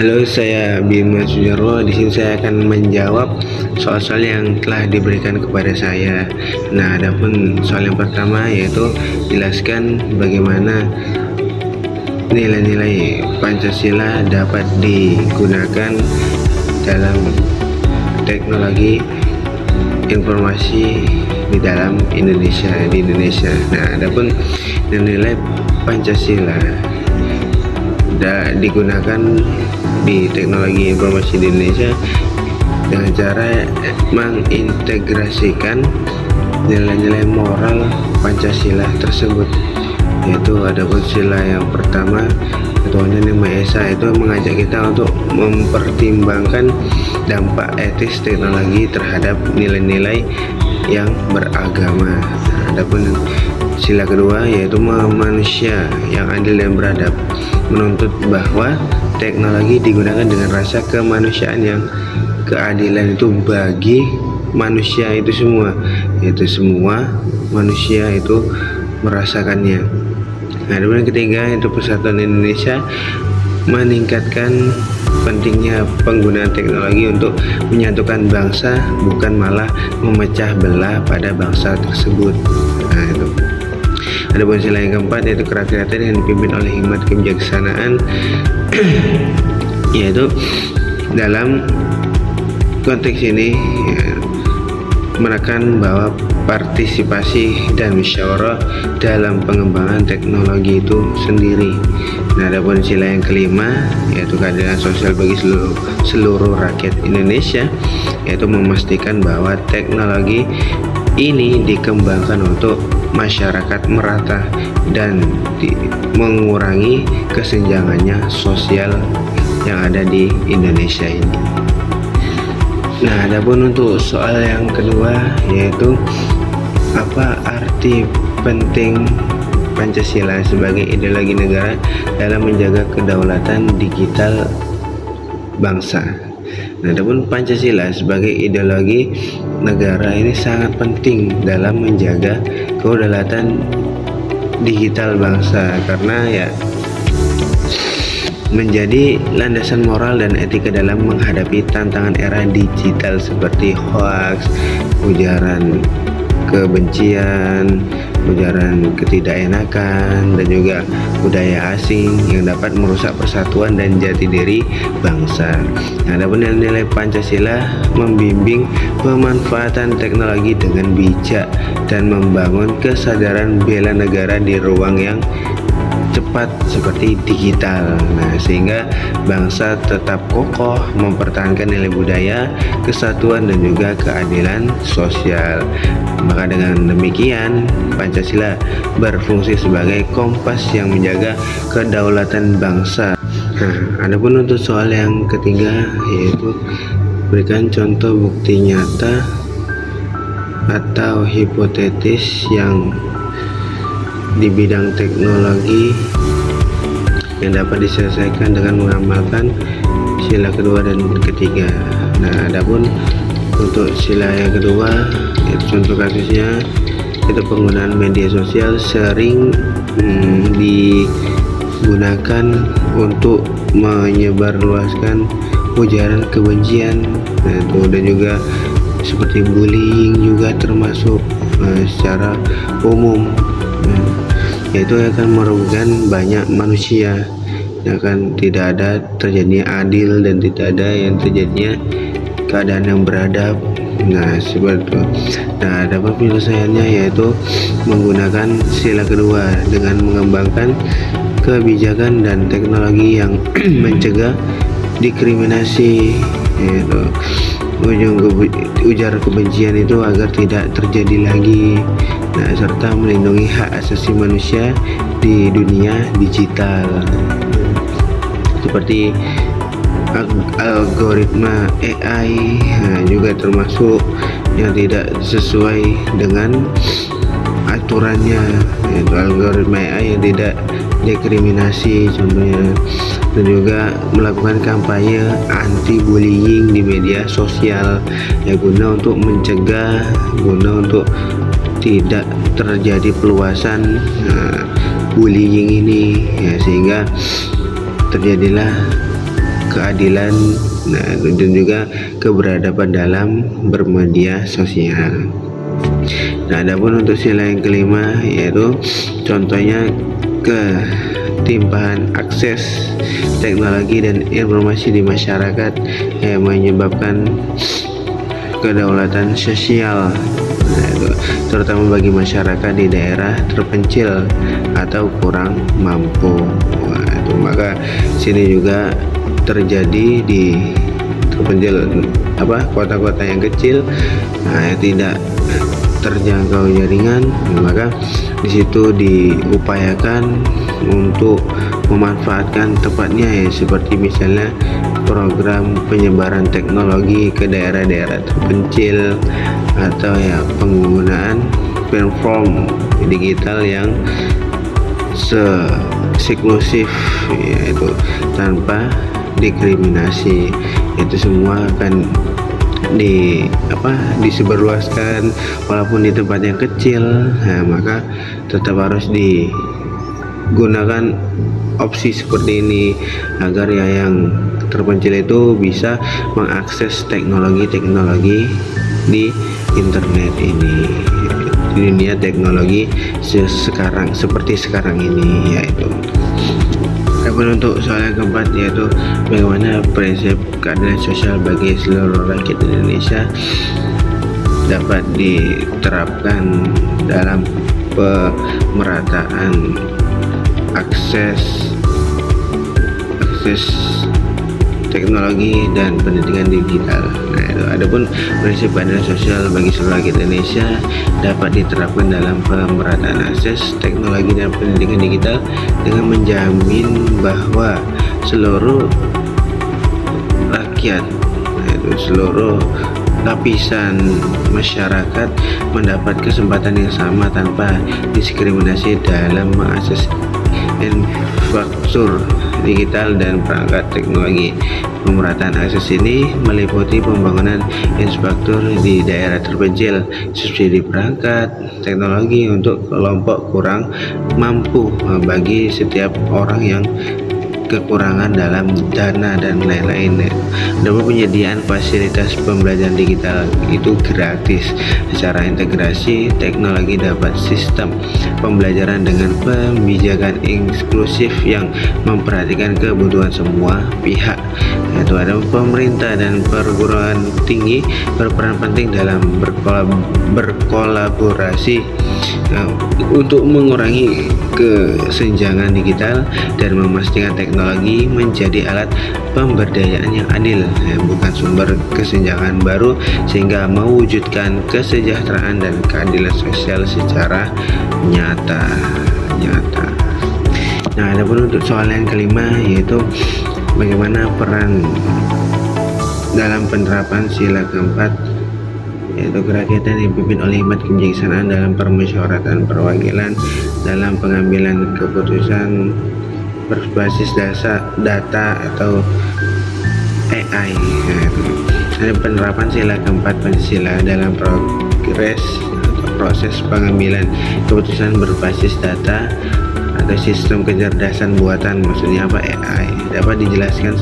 Halo, saya Bima Sujarwo. Di sini saya akan menjawab soal-soal yang telah diberikan kepada saya. Nah, adapun soal yang pertama yaitu jelaskan bagaimana nilai-nilai Pancasila dapat digunakan dalam teknologi informasi di dalam Indonesia. Nah, adapun nilai Pancasila digunakan di teknologi informasi di Indonesia dengan cara mengintegrasikan nilai-nilai moral Pancasila tersebut, yaitu ada sila yang pertama, Ketuhanan Yang Maha Esa, itu mengajak kita untuk mempertimbangkan dampak etis teknologi terhadap nilai-nilai yang beragama. Adapun sila kedua yaitu manusia yang adil dan beradab, menuntut bahwa teknologi digunakan dengan rasa kemanusiaan yang keadilan itu bagi manusia itu semua, yaitu semua manusia itu merasakannya. Nah, yang ketiga itu Persatuan Indonesia, meningkatkan pentingnya penggunaan teknologi untuk menyatukan bangsa, bukan malah memecah belah pada bangsa tersebut. Nah, itu. Ada sila yang keempat yaitu kerakyatan yang dipimpin oleh hikmat kebijaksanaan yaitu dalam konteks ini menekan bahwa partisipasi dan musyawarah dalam pengembangan teknologi itu sendiri. Nah, adapun sila yang kelima yaitu keadilan sosial bagi seluruh rakyat Indonesia, yaitu memastikan bahwa teknologi ini dikembangkan untuk masyarakat merata dan mengurangi kesenjangannya sosial yang ada di Indonesia ini. Nah, adapun untuk soal yang kedua yaitu apa arti penting Pancasila sebagai ideologi negara dalam menjaga kedaulatan digital bangsa. Nah, adapun Pancasila sebagai ideologi negara ini sangat penting dalam menjaga kedaulatan digital bangsa, karena ya menjadi landasan moral dan etika dalam menghadapi tantangan era digital seperti hoax, ujaran kebencian, ujaran ketidakenakan, dan juga budaya asing yang dapat merusak persatuan dan jati diri bangsa. Nah, adapun nilai Pancasila membimbing pemanfaatan teknologi dengan bijak dan membangun kesadaran bela negara di ruang yang cepat seperti digital. Nah, sehingga bangsa tetap kokoh mempertahankan nilai budaya, kesatuan, dan juga keadilan sosial. Maka dengan demikian Pancasila berfungsi sebagai kompas yang menjaga kedaulatan bangsa. Nah, adapun untuk soal yang ketiga yaitu berikan contoh bukti nyata atau hipotetis yang di bidang teknologi yang dapat diselesaikan dengan mengamalkan sila kedua dan ketiga. Nah, adapun untuk sila yang kedua yaitu contoh kasusnya itu penggunaan media sosial sering digunakan untuk menyebarluaskan ujaran kebencian. Nah, itu dan juga seperti bullying juga termasuk secara umum, yaitu akan merugikan banyak manusia, akan tidak ada terjadinya adil dan tidak ada yang terjadinya keadaan yang beradab. Nah, seperti itu. Nah, dapat penyelesaiannya yaitu menggunakan sila kedua dengan mengembangkan kebijakan dan teknologi yang mencegah diskriminasi, yaitu ujar kebencian itu agar tidak terjadi lagi. Nah, serta melindungi hak asasi manusia di dunia digital seperti algoritma AI, juga termasuk yang tidak sesuai dengan aturannya, yaitu algoritma AI yang tidak diskriminasi contohnya, dan juga melakukan kampanye anti bullying di media sosial ya, guna untuk mencegah, guna untuk tidak terjadi peluasan bullying ini ya, sehingga terjadilah keadilan, dan juga keberadaban dalam bermedia sosial. Nah, adapun untuk sila yang kelima yaitu contohnya ketimpahan akses teknologi dan informasi di masyarakat yang menyebabkan kedaulatan sosial, terutama bagi masyarakat di daerah terpencil atau kurang mampu. Maka sini juga terjadi di terpencil kota-kota yang kecil, tidak terjangkau jaringan, maka di situ diupayakan untuk memanfaatkan tepatnya seperti misalnya program penyebaran teknologi ke daerah-daerah terpencil atau penggunaan platform digital yang eksklusif, yaitu tanpa diskriminasi. Itu semua akan disebarluaskan walaupun di tempat yang kecil, maka tetap harus digunakan opsi seperti ini agar yang terpencil itu bisa mengakses teknologi di internet ini, di dunia teknologi seperti sekarang ini. Yaitu adapun untuk soal yang keempat yaitu bagaimana prinsip keadilan sosial bagi seluruh rakyat Indonesia dapat diterapkan dalam pemerataan akses teknologi dan pendidikan digital. Adapun prinsip keadilan sosial bagi seluruh rakyat Indonesia dapat diterapkan dalam pemerataan akses teknologi dan pendidikan digital dengan menjamin bahwa seluruh rakyat, seluruh lapisan masyarakat mendapat kesempatan yang sama tanpa diskriminasi dalam mengakses infrastruktur digital dan perangkat teknologi. Pemerataan akses ini meliputi pembangunan infrastruktur di daerah terpencil, subsidi perangkat teknologi untuk kelompok kurang mampu bagi setiap orang yang kekurangan dalam dana dan lain-lain. Dalam penyediaan fasilitas pembelajaran digital itu gratis. Secara integrasi teknologi dapat sistem pembelajaran dengan pembijakan inklusif yang memperhatikan kebutuhan semua pihak. Yaitu ada pemerintah dan perguruan tinggi berperan penting dalam berkolaborasi untuk mengurangi kesenjangan digital dan memastikan teknologi menjadi alat pemberdayaan yang adil, bukan sumber kesenjangan baru, sehingga mewujudkan kesejahteraan dan keadilan sosial secara nyata. Nah, adapun untuk soal yang kelima yaitu bagaimana peran dalam penerapan sila keempat yaitu kerakyatan yang dipimpin oleh hikmat kebijaksanaan dalam permusyawaratan perwakilan dalam pengambilan keputusan berbasis data atau AI. Ada penerapan sila keempat Pancasila dalam proses pengambilan keputusan berbasis data atau sistem kecerdasan buatan, maksudnya AI, dapat dijelaskan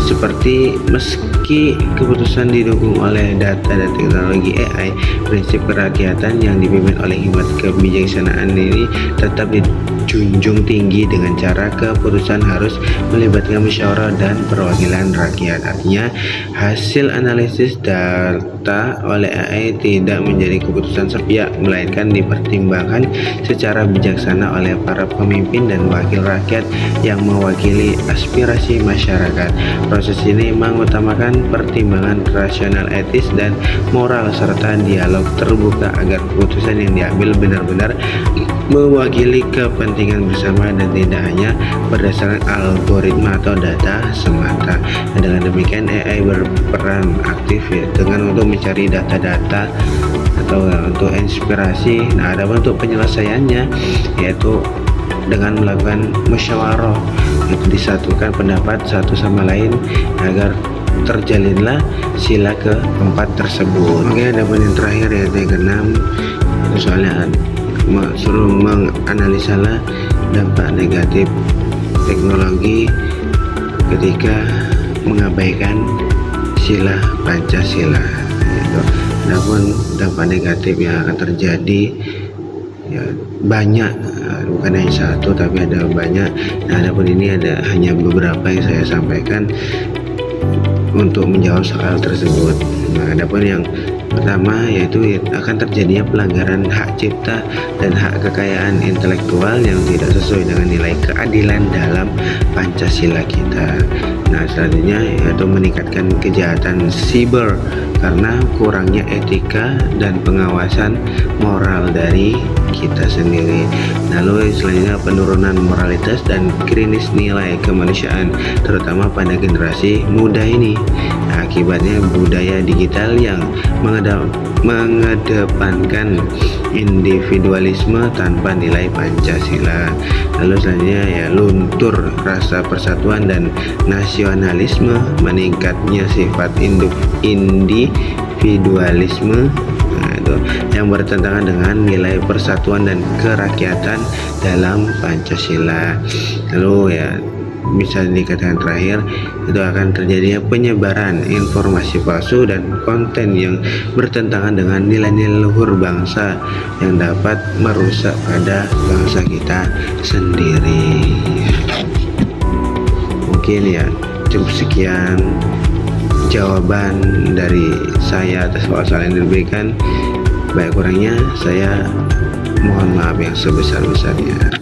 seperti meski keputusan didukung oleh data dan teknologi AI, prinsip kerakyatan yang dipimpin oleh hikmat kebijaksanaan ini tetap dijunjung tinggi dengan cara keputusan harus melibatkan musyawarah dan perwakilan rakyat. Artinya hasil analisis data oleh AI tidak menjadi keputusan sepihak, melainkan dipertimbangkan secara bijaksana oleh para pemimpin dan wakil rakyat yang mewakili aspirasi masyarakat. Proses ini mengutamakan pertimbangan rasional, etis, dan moral serta dialog terbuka agar keputusan yang diambil benar-benar mewakili kepentingan bersama dan tidak hanya berdasarkan algoritma atau data semata. Dengan demikian AI berperan aktif dengan untuk mencari data-data atau untuk inspirasi. Nah, ada untuk penyelesaiannya yaitu dengan melakukan musyawarah, itu disatukan pendapat satu sama lain agar terjalinlah sila keempat tersebut. Oke, ada yang terakhir yaitu yang keenam, itu soalnya suruh menganalisalah dampak negatif teknologi ketika mengabaikan sila Pancasila. Gitu. Namun dampak negatif yang akan terjadi ya banyak, bukan hanya satu tapi ada banyak. Nah, adapun ini ada hanya beberapa yang saya sampaikan untuk menjawab soal tersebut. Nah, adapun yang pertama yaitu akan terjadinya pelanggaran hak cipta dan hak kekayaan intelektual yang tidak sesuai dengan nilai keadilan dalam Pancasila kita. Nah, selanjutnya yaitu meningkatkan kejahatan siber karena kurangnya etika dan pengawasan moral dari kita sendiri. Lalu selanjutnya penurunan moralitas dan krisis nilai kemanusiaan terutama pada generasi muda ini. Nah, akibatnya budaya digital yang mengedepankan individualisme tanpa nilai Pancasila. Lalu selanjutnya ya luntur rasa persatuan dan nasionalisme, meningkatnya sifat individualisme yang bertentangan dengan nilai persatuan dan kerakyatan dalam Pancasila. Lalu ya bisa dikatakan terakhir itu akan terjadinya penyebaran informasi palsu dan konten yang bertentangan dengan nilai-nilai luhur bangsa yang dapat merusak pada bangsa kita sendiri. Mungkin ya cukup sekian jawaban dari saya atas soal-soal yang diberikan. Baik kurangnya saya mohon maaf yang sebesar-besarnya.